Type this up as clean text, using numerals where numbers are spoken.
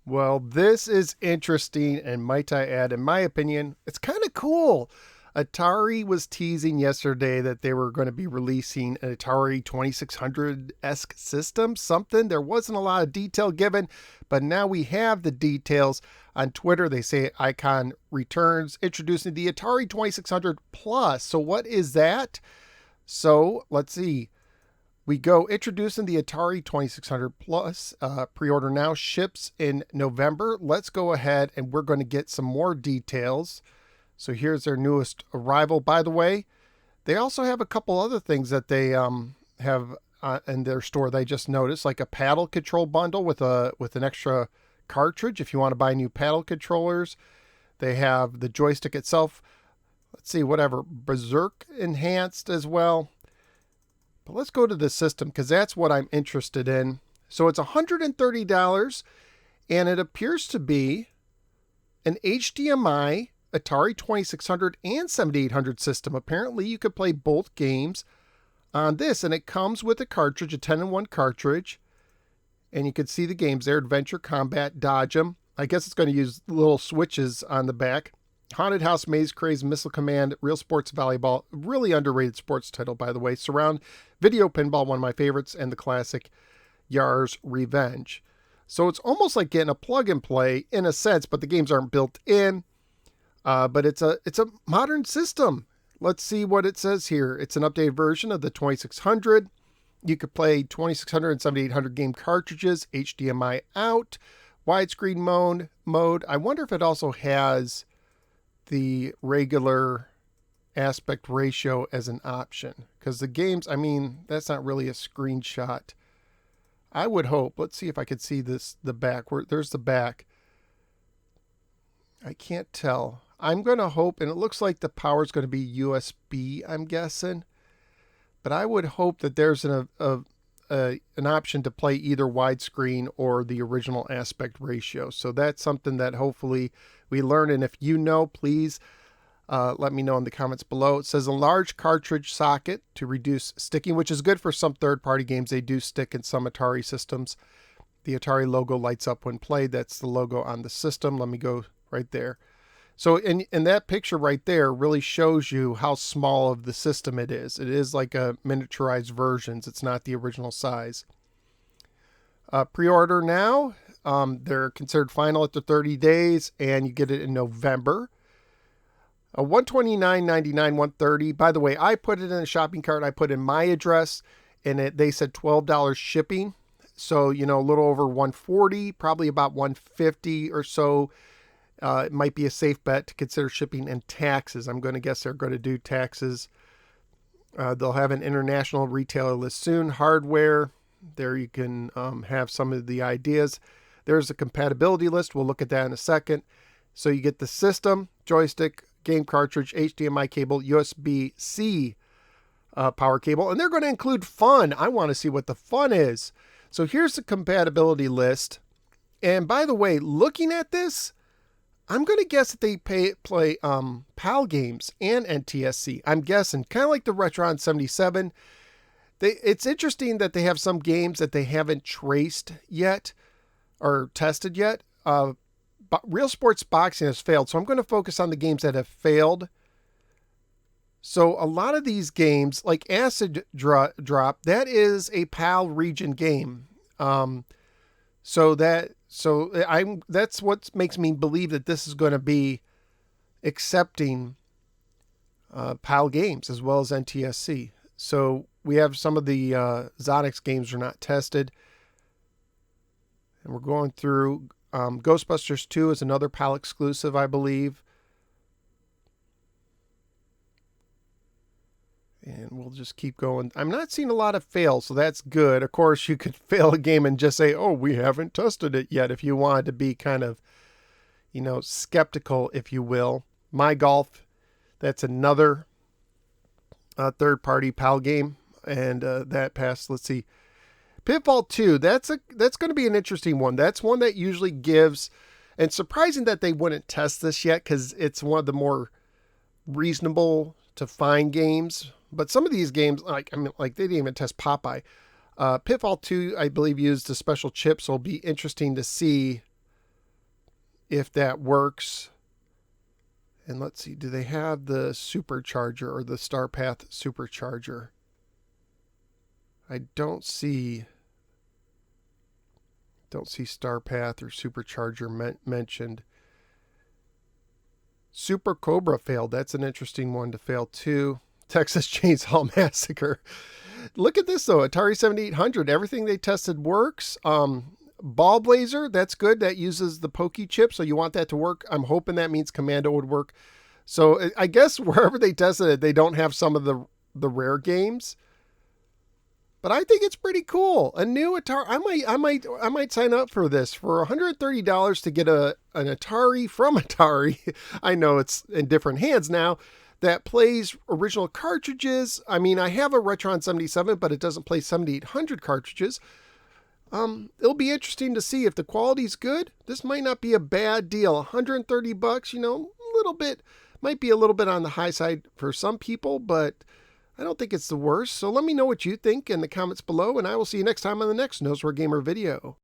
Well, this is interesting, and might I add, in my opinion, it's kind of cool. Atari was teasing yesterday that they were going to be releasing an Atari 2600 esque system, something. There wasn't a lot of detail given, but now we have the details. On Twitter, they say Icon returns, introducing the Atari 2600 Plus. So, what is that? So, let's see. We go introducing the Atari 2600 Plus. Pre-order now, ships in November. Let's go ahead and we're going to get some more details. So here's their newest arrival. By the way, they also have a couple other things that they have in their store. They just noticed, like a paddle control bundle with an extra cartridge if you want to buy new paddle controllers. They have the joystick itself. Let's see, whatever, Berserk enhanced as well. But let's go to the system because that's what I'm interested in. So it's $130 and it appears to be an HDMI Atari 2600 and 7800 system. Apparently you could play both games on this, and it comes with a cartridge, a 10-in-1 cartridge. And you can see the games there: Adventure, Combat, Dodge 'em. I guess it's going to use little switches on the back. Haunted House, Maze Craze, Missile Command, Real Sports Volleyball, really underrated sports title, by the way. Surround, Video Pinball, one of my favorites, and the classic Yar's Revenge. So it's almost like getting a plug and play in a sense, but the games aren't built in. But it's a modern system. Let's see what it says here. It's an updated version of the 2600. You could play 2600 and 7800 game cartridges, HDMI out, widescreen mode. I wonder if it also has the regular aspect ratio as an option, because the games, I mean, that's not really a screenshot. I would hope. Let's see if I could see this, the back. There's the back. I can't tell. I'm going to hope, and it looks like the power is going to be USB, I'm guessing. But I would hope that there's an option to play either widescreen or the original aspect ratio. So that's something that hopefully we learn. And if you know, please let me know in the comments below. It says a large cartridge socket to reduce sticking, which is good for some third-party games. They do stick in some Atari systems. The Atari logo lights up when played. That's the logo on the system. Let me go right there. So in that picture right there really shows you how small of the system it is. It is like a miniaturized versions. It's not the original size. Pre-order now. They're considered final after 30 days, and you get it in November. $129.99, $130. By the way, I put it in a shopping cart. I put in my address, and they said $12 shipping. So, a little over $140, probably about $150 or so. It might be a safe bet to consider shipping and taxes. I'm going to guess they're going to do taxes. They'll have an international retailer list soon. Hardware, there you can have some of the ideas. There's a compatibility list. We'll look at that in a second. So you get the system, joystick, game cartridge, HDMI cable, USB-C power cable, and they're going to include fun. I want to see what the fun is. So here's the compatibility list. And by the way, looking at this, I'm going to guess that they play PAL games and NTSC. I'm guessing, kind of like the Retron 77. It's interesting that they have some games that they haven't traced yet or tested yet. Real Sports Boxing has failed, so I'm going to focus on the games that have failed. So a lot of these games, like Acid Drop, that is a PAL region game. That's what makes me believe that this is going to be accepting PAL games as well as NTSC. So we have some of the Zonix games are not tested. And we're going through Ghostbusters 2 is another PAL exclusive, I believe. And we'll just keep going. I'm not seeing a lot of fails, so that's good. Of course, you could fail a game and just say, oh, we haven't tested it yet, if you wanted to be kind of, skeptical, if you will. My Golf, that's another third-party PAL game, and that passed. Let's see. Pitfall 2, that's going to be an interesting one. That's one that usually gives, and surprising that they wouldn't test this yet, because it's one of the more reasonable to find games. But some of these games, like they didn't even test Popeye. Pitfall 2, I believe, used a special chip, so it'll be interesting to see if that works. And let's see, do they have the supercharger or the StarPath supercharger? I don't see StarPath or supercharger mentioned. Super Cobra failed. That's an interesting one to fail too. Texas Chainsaw Massacre. Look at this though, Atari 7800. Everything they tested works. Ball Blazer, that's good. That uses the Pokey chip, so you want that to work. I'm hoping that means Commando would work. So I guess wherever they tested it, they don't have some of the rare games. But I think it's pretty cool. A new Atari. I might sign up for this for $130 to get an Atari from Atari. I know it's in different hands now. That plays original cartridges. I mean, I have a Retron 77, but it doesn't play 7800 cartridges. It'll be interesting to see if the quality's good. This might not be a bad deal. $130, you know, might be a little bit on the high side for some people, but I don't think it's the worst. So let me know what you think in the comments below, and I will see you next time on the next Knows Where Gamer video.